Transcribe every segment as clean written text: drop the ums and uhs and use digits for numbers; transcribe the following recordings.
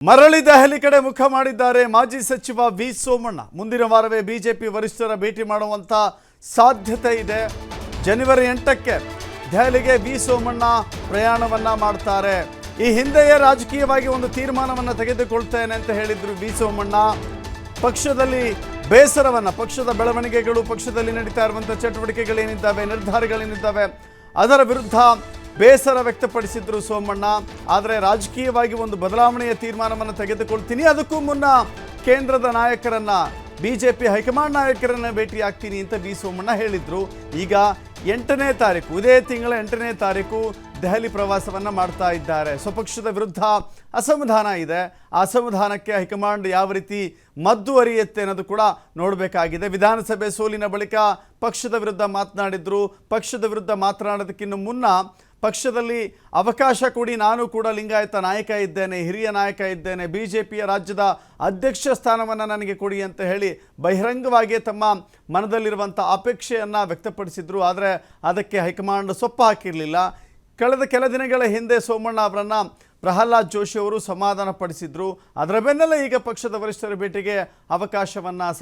ಮರಳಿ ದೆಹಲಿ ಕಡೆ ಮುಖ ಮಾಡಿದ್ದಾರೆ ಮಾಜಿ ಸಚಿವ ವಿ ಸೋಮಣ್ಣ. ಮುಂದಿನ ವಾರವೇ ಬಿಜೆಪಿ ವರಿಷ್ಠರ ಭೇಟಿ ಮಾಡುವಂತ ಸಾಧ್ಯತೆ ಇದೆ. ಜನವರಿ 8ಕ್ಕೆ ದೆಹಲಿಗೆ ವಿ ಸೋಮಣ್ಣ ಪ್ರಯಾಣವನ್ನ ಮಾಡ್ತಾರೆ. ಈ ಹಿಂದೆಯೇ ರಾಜಕೀಯವಾಗಿ ಒಂದು ತೀರ್ಮಾನವನ್ನು ತೆಗೆದುಕೊಳ್ತೇನೆ ಅಂತ ಹೇಳಿದ್ರು ವಿ ಸೋಮಣ್ಣ. ಪಕ್ಷದಲ್ಲಿ ಬೇಸರವನ್ನ, ಪಕ್ಷದ ಬೆಳವಣಿಗೆಗಳು, ಪಕ್ಷದಲ್ಲಿ ನಡೀತಾ ಇರುವಂಥ ಚಟುವಟಿಕೆಗಳೇನಿದ್ದಾವೆ, ನಿರ್ಧಾರಗಳೇನಿದ್ದಾವೆ ಅದರ ವಿರುದ್ಧ ಬೇಸರ ವ್ಯಕ್ತಪಡಿಸಿದ್ರು ಸೋಮಣ್ಣ. ಆದರೆ ರಾಜಕೀಯವಾಗಿ ಒಂದು ಬದಲಾವಣೆಯ ತೀರ್ಮಾನವನ್ನು ತೆಗೆದುಕೊಳ್ತೀನಿ, ಅದಕ್ಕೂ ಮುನ್ನ ಕೇಂದ್ರದ ನಾಯಕರನ್ನ, ಬಿಜೆಪಿ ಹೈಕಮಾಂಡ್ ನಾಯಕರನ್ನ ಭೇಟಿಯಾಗ್ತೀನಿ ಅಂತ ವಿ ಸೋಮಣ್ಣ ಹೇಳಿದ್ರು. ಈಗ 8ನೇ ತಾರೀಕು, ಇದೇ ತಿಂಗಳ 8ನೇ ತಾರೀಕು ದೆಹಲಿ ಪ್ರವಾಸವನ್ನು ಮಾಡ್ತಾ ಇದ್ದಾರೆ. ಸ್ವಪಕ್ಷದ ವಿರುದ್ಧ ಅಸಮಾಧಾನ ಇದೆ. ಆ ಅಸಮಾಧಾನಕ್ಕೆ ಹೈಕಮಾಂಡ್ ಯಾವ ರೀತಿ ಮದ್ದು ಅರಿಯುತ್ತೆ ಅನ್ನೋದು ಕೂಡ ನೋಡಬೇಕಾಗಿದೆ. ವಿಧಾನಸಭೆ ಸೋಲಿನ ಬಳಿಕ ಪಕ್ಷದ ವಿರುದ್ಧ ಮಾತನಾಡಿದ್ರು. ಪಕ್ಷದ ವಿರುದ್ಧ ಮಾತನಾಡೋದಕ್ಕಿಂತ ಮುನ್ನ ಪಕ್ಷದಲ್ಲಿ ಅವಕಾಶ ಕೊಡಿ, ನಾನು ಕೂಡ ಲಿಂಗಾಯತ ನಾಯಕ ಇದ್ದೇನೆ, ಹಿರಿಯ ನಾಯಕ ಇದ್ದೇನೆ, ಬಿಜೆಪಿಯ ರಾಜ್ಯದ ಅಧ್ಯಕ್ಷ ಸ್ಥಾನವನ್ನು ನನಗೆ ಕೊಡಿ ಅಂತ ಹೇಳಿ ಬಹಿರಂಗವಾಗಿಯೇ ತಮ್ಮ ಮನದಲ್ಲಿರುವಂಥ ಅಪೇಕ್ಷೆಯನ್ನು ವ್ಯಕ್ತಪಡಿಸಿದ್ರು. ಆದರೆ ಅದಕ್ಕೆ ಹೈಕಮಾಂಡ್ ಸೊಪ್ಪು ಹಾಕಿರಲಿಲ್ಲ. ಕಳೆದ ಕೆಲ ದಿನಗಳ ಹಿಂದೆ ಸೋಮಣ್ಣ ಅವರನ್ನು ಪ್ರಹ್ಲಾದ್ ಜೋಶಿ ಅವರು ಸಮಾಧಾನ ಪಡಿಸಿದ್ರು. ಅದರ ಬೆನ್ನಲ್ಲೇ ಈಗ ಪಕ್ಷದ ವರಿಷ್ಠರ ಭೇಟಿಗೆ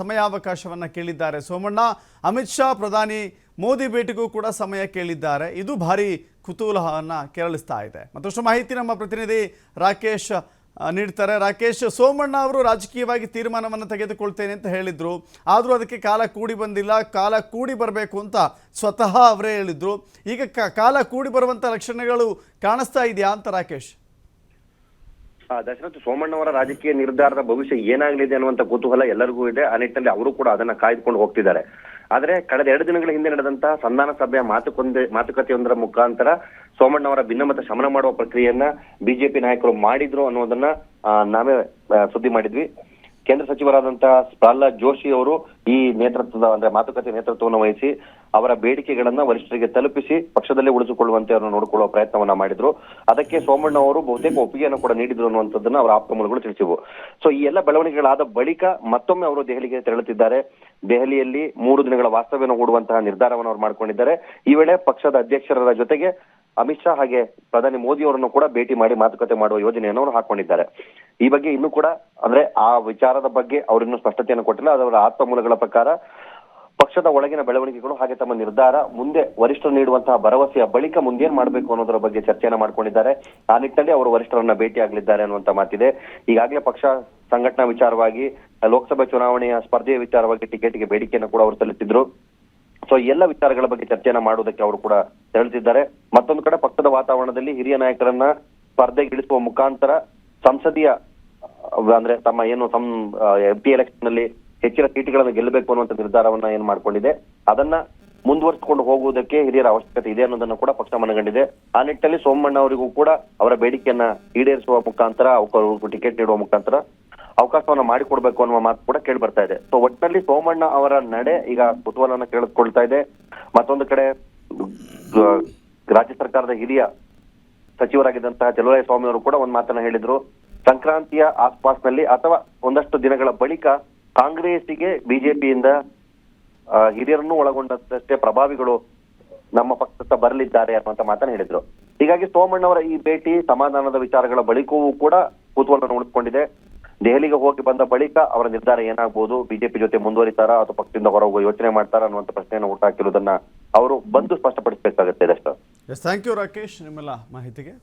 ಸಮಯಾವಕಾಶವನ್ನು ಕೇಳಿದ್ದಾರೆ ಸೋಮಣ್ಣ. ಅಮಿತ್ ಶಾ, ಪ್ರಧಾನಿ ಮೋದಿ ಭೇಟಿಗೂ ಕೂಡ ಸಮಯ ಕೇಳಿದ್ದಾರೆ. ಇದು ಭಾರಿ ಕುತೂಹಲವನ್ನು ಕೆರಳಿಸ್ತಾ ಇದೆ. ಮತ್ತಷ್ಟು ಮಾಹಿತಿ ನಮ್ಮ ಪ್ರತಿನಿಧಿ ರಾಕೇಶ್ ನೀಡ್ತಾರೆ. ರಾಕೇಶ್, ಸೋಮಣ್ಣ ಅವರು ರಾಜಕೀಯವಾಗಿ ತೀರ್ಮಾನವನ್ನು ತೆಗೆದುಕೊಳ್ತೇನೆ ಅಂತ ಹೇಳಿದ್ರು, ಆದರೂ ಅದಕ್ಕೆ ಕಾಲ ಕೂಡಿ ಬಂದಿಲ್ಲ. ಕಾಲ ಕೂಡಿ ಬರಬೇಕು ಅಂತ ಸ್ವತಃ ಅವರೇ ಹೇಳಿದ್ರು. ಈಗ ಕಾಲ ಕೂಡಿ ಬರುವಂಥ ಲಕ್ಷಣಗಳು ಕಾಣಿಸ್ತಾ ಇದೆಯಾ ಅಂತ ರಾಕೇಶ್? ದಶರಥ್, ಸೋಮಣ್ಣವರ ರಾಜಕೀಯ ನಿರ್ಧಾರದ ಭವಿಷ್ಯ ಏನಾಗಲಿದೆ ಅನ್ನುವಂಥ ಕುತೂಹಲ ಎಲ್ಲರಿಗೂ ಇದೆ. ಆ ನಿಟ್ಟಿನಲ್ಲಿ ಅವರು ಕೂಡ ಅದನ್ನ ಕಾಯ್ದುಕೊಂಡು ಹೋಗ್ತಿದ್ದಾರೆ. ಆದ್ರೆ ಕಳೆದ 2 ದಿನಗಳ ಹಿಂದೆ ನಡೆದಂತಹ ಸಂಧಾನ ಸಭೆಯ ಮಾತುಕತೆಯೊಂದರ ಮುಖಾಂತರ ಸೋಮಣ್ಣವರ ಭಿನ್ನಮತ ಶಮನ ಮಾಡುವ ಪ್ರಕ್ರಿಯೆಯನ್ನ ಬಿಜೆಪಿ ನಾಯಕರು ಮಾಡಿದ್ರು ಅನ್ನೋದನ್ನ ನಾವೇ ಸುದ್ದಿ ಮಾಡಿದ್ವಿ. ಕೇಂದ್ರ ಸಚಿವರಾದಂತಹ ಪ್ರಹ್ಲಾದ್ ಜೋಶಿ ಅವರು ಈ ಮಾತುಕತೆ ನೇತೃತ್ವವನ್ನು ವಹಿಸಿ ಅವರ ಬೇಡಿಕೆಗಳನ್ನ ವರಿಷ್ಠರಿಗೆ ತಲುಪಿಸಿ ಪಕ್ಷದಲ್ಲೇ ಉಳಿಸಿಕೊಳ್ಳುವಂತೆ ಅವರನ್ನು ನೋಡಿಕೊಳ್ಳುವ ಪ್ರಯತ್ನವನ್ನ ಮಾಡಿದ್ರು. ಅದಕ್ಕೆ ಸೋಮಣ್ಣ ಅವರು ಬಹುತೇಕ ಒಪ್ಪಿಗೆಯನ್ನು ಕೂಡ ನೀಡಿದ್ರು ಅನ್ನುವಂಥದ್ದನ್ನ ಅವರ ಆಪ್ತ ಮೂಲಗಳು ತಿಳಿಸಿವು. ಸೊ ಈ ಎಲ್ಲ ಬೆಳವಣಿಗೆಗಳಾದ ಬಳಿಕ ಮತ್ತೊಮ್ಮೆ ಅವರು ದೆಹಲಿಗೆ ತೆರಳುತ್ತಿದ್ದಾರೆ. ದೆಹಲಿಯಲ್ಲಿ 3 ದಿನಗಳ ವಾಸ್ತವ್ಯವನ್ನು ಹೂಡುವಂತಹ ನಿರ್ಧಾರವನ್ನು ಅವರು ಮಾಡ್ಕೊಂಡಿದ್ದಾರೆ. ಈ ವೇಳೆ ಪಕ್ಷದ ಅಧ್ಯಕ್ಷರ ಜೊತೆಗೆ ಅಮಿತ್ ಶಾ ಹಾಗೆ ಪ್ರಧಾನಿ ಮೋದಿ ಅವರನ್ನು ಕೂಡ ಭೇಟಿ ಮಾಡಿ ಮಾತುಕತೆ ಮಾಡುವ ಯೋಜನೆಯನ್ನು ಅವರು ಹಾಕೊಂಡಿದ್ದಾರೆ. ಈ ಬಗ್ಗೆ ಇನ್ನೂ ಕೂಡ ಅಂದ್ರೆ ಆ ವಿಚಾರದ ಬಗ್ಗೆ ಅವರಿನ್ನೂ ಸ್ಪಷ್ಟತೆಯನ್ನು ಕೊಟ್ಟಿಲ್ಲ. ಅದರ ಆತ್ಮ ಮೂಲಗಳ ಪ್ರಕಾರ ಪಕ್ಷದ ಒಳಗಿನ ಬೆಳವಣಿಗೆಗಳು ಹಾಗೆ ತಮ್ಮ ನಿರ್ಧಾರ ಮುಂದೆ ವರಿಷ್ಠರು ನೀಡುವಂತಹ ಭರವಸೆಯ ಬಳಿಕ ಮುಂದೇನ್ ಮಾಡಬೇಕು ಅನ್ನೋದರ ಬಗ್ಗೆ ಚರ್ಚೆಯನ್ನ ಮಾಡ್ಕೊಂಡಿದ್ದಾರೆ. ಆ ನಿಟ್ಟಿನಲ್ಲಿ ಅವರು ವರಿಷ್ಠರನ್ನ ಭೇಟಿ ಆಗಲಿದ್ದಾರೆ ಅನ್ನುವಂತ ಮಾತಿದೆ. ಈಗಾಗಲೇ ಪಕ್ಷ ಸಂಘಟನಾ ವಿಚಾರವಾಗಿ, ಲೋಕಸಭೆ ಚುನಾವಣೆಯ ಸ್ಪರ್ಧೆಯ ವಿಚಾರವಾಗಿ ಟಿಕೆಟ್ಗೆ ಬೇಡಿಕೆಯನ್ನು ಕೂಡ ಅವರು ಸಲ್ಲಿಸಿದ್ರು. ಸೊ ಎಲ್ಲ ವಿಚಾರಗಳ ಬಗ್ಗೆ ಚರ್ಚೆಯನ್ನ ಮಾಡುವುದಕ್ಕೆ ಅವರು ಕೂಡ ತೆರಳುತ್ತಿದ್ದಾರೆ. ಮತ್ತೊಂದು ಕಡೆ ಪಕ್ಷದ ವಾತಾವರಣದಲ್ಲಿ ಹಿರಿಯ ನಾಯಕರನ್ನ ಸ್ಪರ್ಧೆಗಿಳಿಸುವ ಮುಖಾಂತರ ಸಂಸದೀಯ ಅಂದ್ರೆ ತಮ್ಮ ಏನು MP ಎಲೆಕ್ಷನ್ ನಲ್ಲಿ ಹೆಚ್ಚಿನ ಸೀಟುಗಳನ್ನು ಗೆಲ್ಲಬೇಕು ಅನ್ನುವಂಥ ನಿರ್ಧಾರವನ್ನ ಏನ್ ಮಾಡ್ಕೊಂಡಿದೆ ಅದನ್ನ ಮುಂದುವರಿಸಿಕೊಂಡು ಹೋಗುವುದಕ್ಕೆ ಹಿರಿಯರ ಅವಶ್ಯಕತೆ ಇದೆ ಅನ್ನೋದನ್ನ ಕೂಡ ಪಕ್ಷ ಮನಗಂಡಿದೆ. ಆ ನಿಟ್ಟಿನಲ್ಲಿ ಸೋಮಣ್ಣ ಅವರಿಗೂ ಕೂಡ ಅವರ ಬೇಡಿಕೆಯನ್ನ ಈಡೇರಿಸುವ ಮುಖಾಂತರ, ಟಿಕೆಟ್ ನೀಡುವ ಮುಖಾಂತರ ಅವಕಾಶವನ್ನ ಮಾಡಿಕೊಡ್ಬೇಕು ಅನ್ನುವ ಮಾತು ಕೂಡ ಕೇಳಿ ಬರ್ತಾ ಇದೆ. ಸೊ ಒಟ್ಟಿನಲ್ಲಿ ಸೋಮಣ್ಣ ಅವರ ನಡೆ ಈಗ ಕುತೂಹಲನ ಕೇಳಿಸ್ಕೊಳ್ತಾ ಇದೆ. ಮತ್ತೊಂದು ಕಡೆ ರಾಜ್ಯ ಸರ್ಕಾರದ ಹಿರಿಯ ಸಚಿವರಾಗಿದ್ದಂತಹ ಚಲುವರಾಯಸ್ವಾಮಿ ಅವರು ಕೂಡ ಒಂದ್ ಮಾತನ್ನ ಹೇಳಿದ್ರು. ಸಂಕ್ರಾಂತಿಯ ಆಸ್ಪಾಸ್ನಲ್ಲಿ ಅಥವಾ ಒಂದಷ್ಟು ದಿನಗಳ ಬಳಿಕ ಕಾಂಗ್ರೆಸ್ಸಿಗೆ ಬಿಜೆಪಿಯಿಂದ ಹಿರಿಯರನ್ನು ಒಳಗೊಂಡಷ್ಟೇ ಪ್ರಭಾವಿಗಳು ನಮ್ಮ ಪಕ್ಷದ ಬರಲಿದ್ದಾರೆ ಅನ್ನುವಂತ ಮಾತನ್ನ ಹೇಳಿದ್ರು. ಹೀಗಾಗಿ ಸೋಮಣ್ಣವರ ಈ ಭೇಟಿ ಸಮಾಧಾನದ ವಿಚಾರಗಳ ಬಳಿಕವೂ ಕೂಡ ಕುತೂಹಲ ಉಳಿದುಕೊಂಡಿದೆ. ದೆಹಲಿಗೆ ಹೋಗಿ ಬಂದ ಬಳಿಕ ಅವರ ನಿರ್ಧಾರ ಏನಾಗಬಹುದು, ಬಿಜೆಪಿ ಜೊತೆ ಮುಂದುವರಿತಾರಾ ಅಥವಾ ಪಕ್ಷದಿಂದ ಹೊರಗುವ ಯೋಚನೆ ಮಾಡ್ತಾರಾ ಅನ್ನುವಂತ ಪ್ರಶ್ನೆಯನ್ನು ಹುಟ್ಟಾಕಿರುವುದನ್ನ ಅವರು ಬಂದು ಸ್ಪಷ್ಟಪಡಿಸಬೇಕಾಗುತ್ತೆ. ಥ್ಯಾಂಕ್ ಯು ರಾಕೇಶ್ ನಿಮ್ಮೆಲ್ಲ ಮಾಹಿತಿಗೆ.